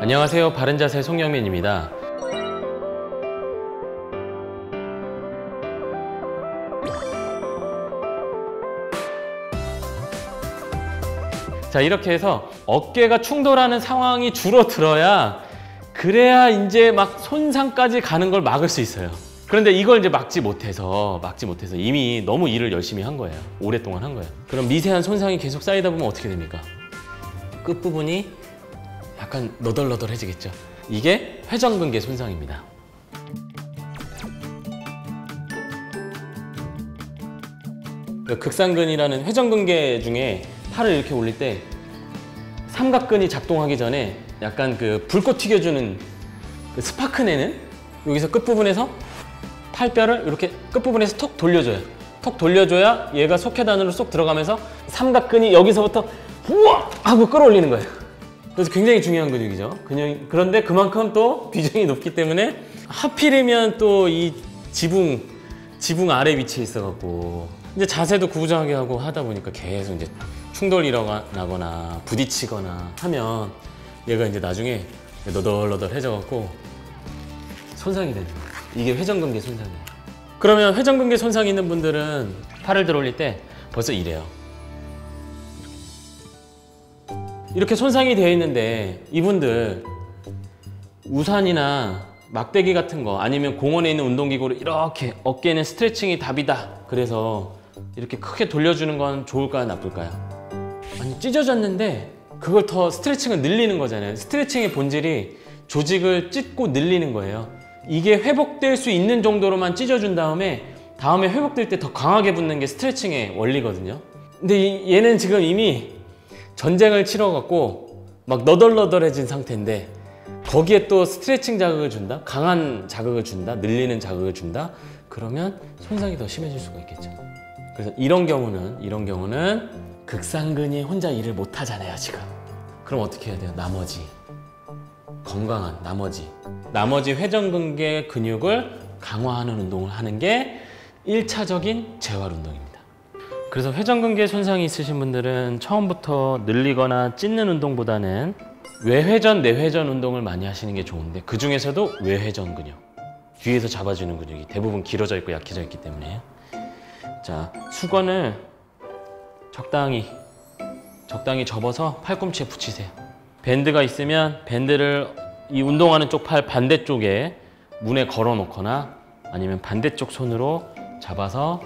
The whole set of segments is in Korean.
안녕하세요. 바른자세 송영민입니다. 자, 이렇게 해서 어깨가 충돌하는 상황이 줄어들어야 그래야 이제 막 손상까지 가는 걸 막을 수 있어요. 그런데 이걸 이제 막지 못해서 이미 너무 일을 열심히 한 거예요. 오랫동안 한 거예요. 그럼 미세한 손상이 계속 쌓이다 보면 어떻게 됩니까? 끝부분이 약간 너덜너덜해지겠죠. 이게 회전근개 손상입니다. 극상근이라는 회전근개 중에 팔을 이렇게 올릴 때 삼각근이 작동하기 전에 약간 그 불꽃 튀겨주는 그 스파크 내는 여기서 끝부분에서 팔뼈를 이렇게 끝부분에서 톡 돌려줘요. 톡 돌려줘야 얘가 속혈 안으로 쏙 들어가면서 삼각근이 여기서부터 우와! 하고 끌어올리는 거예요. 그래서 굉장히 중요한 근육이죠. 그런데 그만큼 또 비중이 높기 때문에 하필이면 또 이 지붕 아래 위치에 있어갖고 이제 자세도 구부정하게 하고 하다 보니까 계속 이제 충돌이 일어나거나 부딪히거나 하면 얘가 이제 나중에 너덜너덜해져갖고 손상이 되는 거예요. 이게 회전근개 손상이에요. 그러면 회전근개 손상이 있는 분들은 팔을 들어 올릴 때 벌써 이래요. 이렇게 손상이 되어 있는데 이분들 우산이나 막대기 같은 거 아니면 공원에 있는 운동기구로 이렇게 어깨는 스트레칭이 답이다. 그래서 이렇게 크게 돌려주는 건 좋을까요? 나쁠까요? 아니, 찢어졌는데 그걸 더 스트레칭을 늘리는 거잖아요. 스트레칭의 본질이 조직을 찢고 늘리는 거예요. 이게 회복될 수 있는 정도로만 찢어준 다음에 회복될 때 더 강하게 붙는 게 스트레칭의 원리거든요. 근데 얘는 지금 이미 전쟁을 치러갖고 막 너덜너덜해진 상태인데 거기에 또 스트레칭 자극을 준다? 강한 자극을 준다? 늘리는 자극을 준다? 그러면 손상이 더 심해질 수가 있겠죠. 그래서 이런 경우는 극상근이 혼자 일을 못 하잖아요, 지금. 그럼 어떻게 해야 돼요? 건강한 나머지 회전근개 근육을 강화하는 운동을 하는 게 1차적인 재활 운동입니다. 그래서 회전근개 손상이 있으신 분들은 처음부터 늘리거나 찢는 운동보다는 외회전, 내회전 운동을 많이 하시는 게 좋은데 그 중에서도 외회전 근육, 뒤에서 잡아주는 근육이 대부분 길어져 있고 약해져 있기 때문에 자, 수건을 적당히 접어서 팔꿈치에 붙이세요. 밴드가 있으면 밴드를 이 운동하는 쪽 팔 반대쪽에 문에 걸어 놓거나 아니면 반대쪽 손으로 잡아서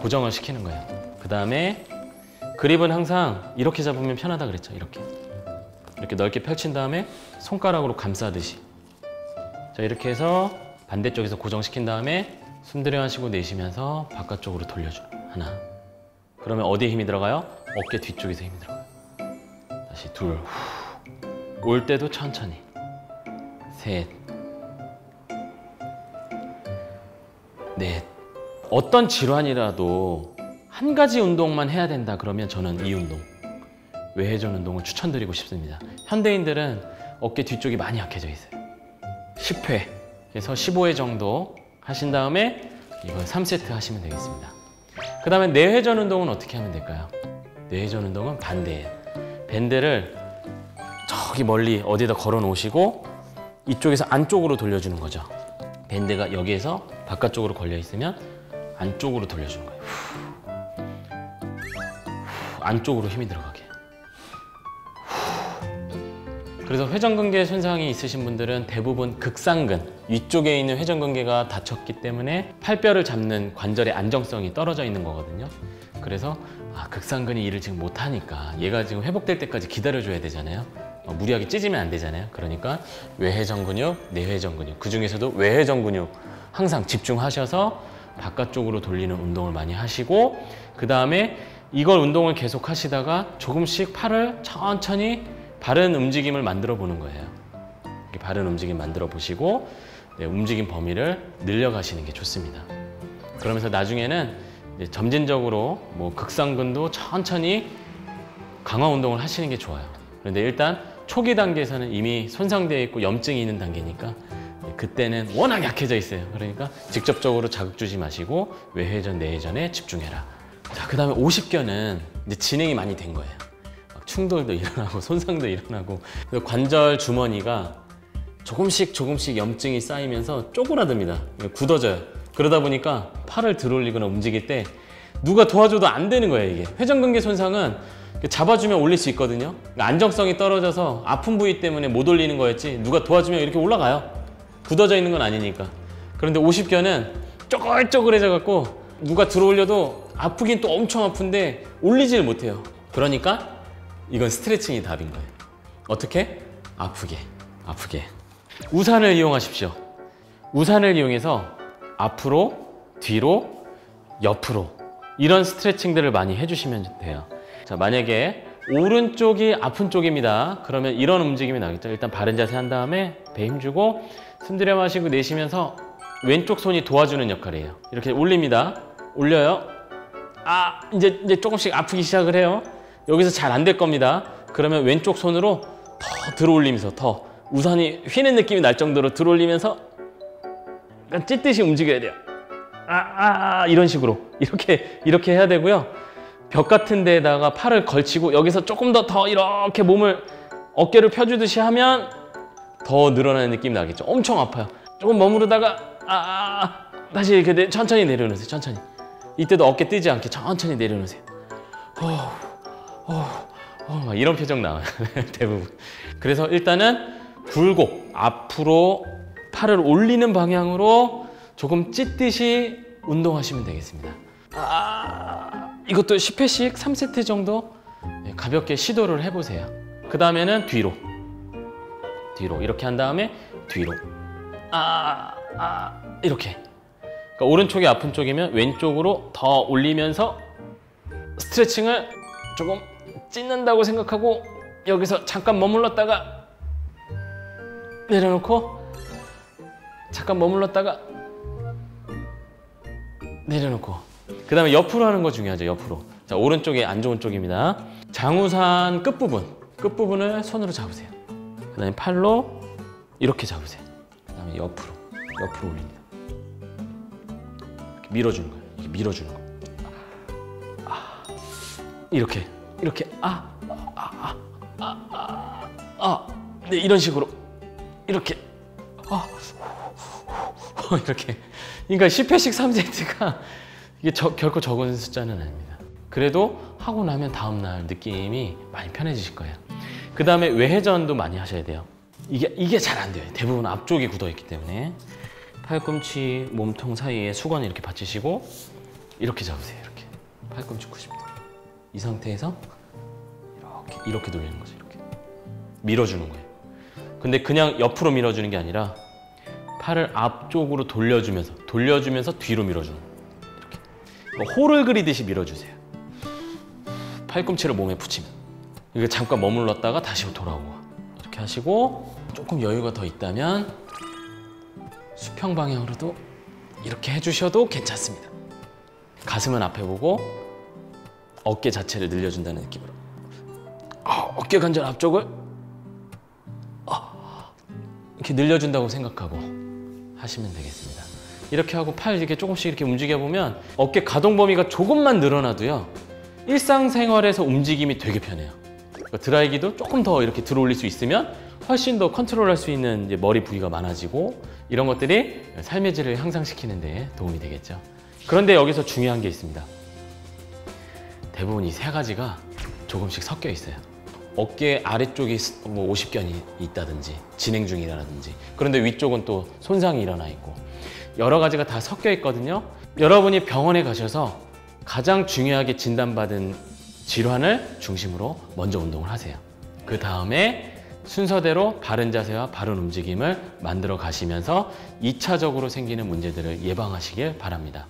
고정을 시키는 거예요. 그 다음에 그립은 항상 이렇게 잡으면 편하다 그랬죠. 이렇게 넓게 펼친 다음에 손가락으로 감싸듯이. 자, 이렇게 해서 반대쪽에서 고정시킨 다음에 숨 들여마시고 내쉬면서 바깥쪽으로 돌려줘요. 하나. 그러면 어디에 힘이 들어가요? 어깨 뒤쪽에서 힘이 들어가요. 다시 둘. 올 때도 천천히. 셋. 넷. 어떤 질환이라도 한 가지 운동만 해야 된다 그러면 저는 이 운동, 외회전 운동을 추천드리고 싶습니다. 현대인들은 어깨 뒤쪽이 많이 약해져 있어요. 10회에서 15회 정도 하신 다음에 이걸 3세트 하시면 되겠습니다. 그 다음에 내회전 운동은 어떻게 하면 될까요? 내회전 운동은 반대예요. 밴드를 저기 멀리 어디다 걸어 놓으시고 이쪽에서 안쪽으로 돌려주는 거죠. 밴드가 여기에서 바깥쪽으로 걸려 있으면 안쪽으로 돌려주는 거예요. 안쪽으로 힘이 들어가게. 그래서 회전근개 손상이 있으신 분들은 대부분 극상근, 위쪽에 있는 회전근개가 다쳤기 때문에 팔뼈를 잡는 관절의 안정성이 떨어져 있는 거거든요. 그래서 극상근이 일을 지금 못하니까 얘가 지금 회복될 때까지 기다려줘야 되잖아요. 무리하게 찢으면 안 되잖아요. 그러니까 외회전 근육, 내회전 근육, 그 중에서도 외회전 근육 항상 집중하셔서 바깥쪽으로 돌리는 운동을 많이 하시고 그 다음에 이걸 운동을 계속 하시다가 조금씩 팔을 천천히 바른 움직임을 만들어 보는 거예요. 바른 움직임 만들어 보시고 움직임 범위를 늘려가시는 게 좋습니다. 그러면서 나중에는 이제 점진적으로 극상근도 천천히 강화 운동을 하시는 게 좋아요. 그런데 일단 초기 단계에서는 이미 손상되어 있고 염증이 있는 단계니까 그때는 워낙 약해져 있어요. 그러니까 직접적으로 자극 주지 마시고 외회전, 내회전에 집중해라. 자, 그 다음에 50견은 이제 진행이 많이 된 거예요. 충돌도 일어나고 손상도 일어나고 관절 주머니가 조금씩 염증이 쌓이면서 쪼그라듭니다. 굳어져요. 그러다 보니까 팔을 들어올리거나 움직일 때 누가 도와줘도 안 되는 거예요. 이게 회전근개 손상은 잡아주면 올릴 수 있거든요. 안정성이 떨어져서 아픈 부위 때문에 못 올리는 거였지 누가 도와주면 이렇게 올라가요. 굳어져 있는 건 아니니까. 그런데 오십견은 쪼글쪼글해져 갖고 누가 들어올려도 아프긴 또 엄청 아픈데 올리지를 못해요. 그러니까 이건 스트레칭이 답인 거예요. 어떻게? 아프게. 우산을 이용하십시오. 우산을 이용해서 앞으로, 뒤로, 옆으로 이런 스트레칭들을 많이 해주시면 돼요. 자, 만약에 오른쪽이 아픈 쪽입니다. 그러면 이런 움직임이 나겠죠. 일단 바른 자세 한 다음에 배 힘주고 숨 들여 마시고 내쉬면서 왼쪽 손이 도와주는 역할이에요. 이렇게 올립니다. 올려요. 이제 조금씩 아프기 시작을 해요. 여기서 잘 안 될 겁니다. 그러면 왼쪽 손으로 더 들어올리면서 더 우산이 휘는 느낌이 날 정도로 들어올리면서 약간 찢듯이 움직여야 돼요. 이런 식으로 이렇게 해야 되고요. 벽 같은 데다가 팔을 걸치고 여기서 조금 더 이렇게 몸을 어깨를 펴주듯이 하면 더 늘어나는 느낌이 나겠죠. 엄청 아파요. 조금 머무르다가 다시 이렇게 천천히 내려놓으세요. 천천히. 이때도 어깨 뜨지 않게 천천히 내려놓으세요. 막 이런 표정 나와요. 대부분. 그래서 일단은 굴곡 앞으로 팔을 올리는 방향으로 조금 찢듯이 운동하시면 되겠습니다. 이것도 10회씩 3세트 정도 가볍게 시도를 해보세요. 그 다음에는 뒤로 이렇게 한 다음에 뒤로 이렇게. 그러니까 오른쪽이 아픈 쪽이면 왼쪽으로 더 올리면서 스트레칭을 조금 찢는다고 생각하고 여기서 잠깐 머물렀다가 내려놓고 잠깐 머물렀다가 내려놓고 그 다음에 옆으로 하는 거 중요하죠. 옆으로. 자, 오른쪽이 안 좋은 쪽입니다. 장우산 끝부분을 손으로 잡으세요. 그 다음에 팔로 이렇게 잡으세요. 그 다음에 옆으로 올립니다. 이렇게 밀어주는 거예요. 이렇게 밀어주는 거. 이렇게 네, 이런 식으로 이렇게 이렇게. 그러니까 10회씩 3세트가 이게 결코 적은 숫자는 아닙니다. 그래도 하고 나면 다음날 느낌이 많이 편해지실 거예요. 그 다음에 외회전도 많이 하셔야 돼요. 이게 잘 안 돼요. 대부분 앞쪽이 굳어있기 때문에. 팔꿈치 몸통 사이에 수건을 이렇게 받치시고 이렇게 잡으세요. 이렇게 팔꿈치 90도. 이 상태에서 이렇게 돌리는 거죠. 이렇게 밀어주는 거예요. 근데 그냥 옆으로 밀어주는 게 아니라 팔을 앞쪽으로 돌려주면서 뒤로 밀어주는 거예요. 이렇게 홀을 그리듯이 밀어주세요. 팔꿈치를 몸에 붙이면. 이거 잠깐 머물렀다가 다시 돌아오고 이렇게 하시고, 조금 여유가 더 있다면 수평 방향으로도 이렇게 해주셔도 괜찮습니다. 가슴은 앞에 보고 어깨 자체를 늘려준다는 느낌으로 어깨 관절 앞쪽을 이렇게 늘려준다고 생각하고 하시면 되겠습니다. 이렇게 하고 팔 이렇게 조금씩 이렇게 움직여 보면 어깨 가동 범위가 조금만 늘어나도요, 일상생활에서 움직임이 되게 편해요. 그러니까 드라이기도 조금 더 이렇게 들어올릴 수 있으면 훨씬 더 컨트롤할 수 있는 이제 머리 부위가 많아지고, 이런 것들이 삶의 질을 향상시키는 데 도움이 되겠죠. 그런데 여기서 중요한 게 있습니다. 대부분 이 세 가지가 조금씩 섞여 있어요. 어깨 아래쪽이 뭐 50견이 있다든지 진행 중이라든지, 그런데 위쪽은 또 손상이 일어나 있고, 여러 가지가 다 섞여 있거든요. 여러분이 병원에 가셔서 가장 중요하게 진단받은 질환을 중심으로 먼저 운동을 하세요. 그 다음에 순서대로 바른 자세와 바른 움직임을 만들어 가시면서 2차적으로 생기는 문제들을 예방하시길 바랍니다.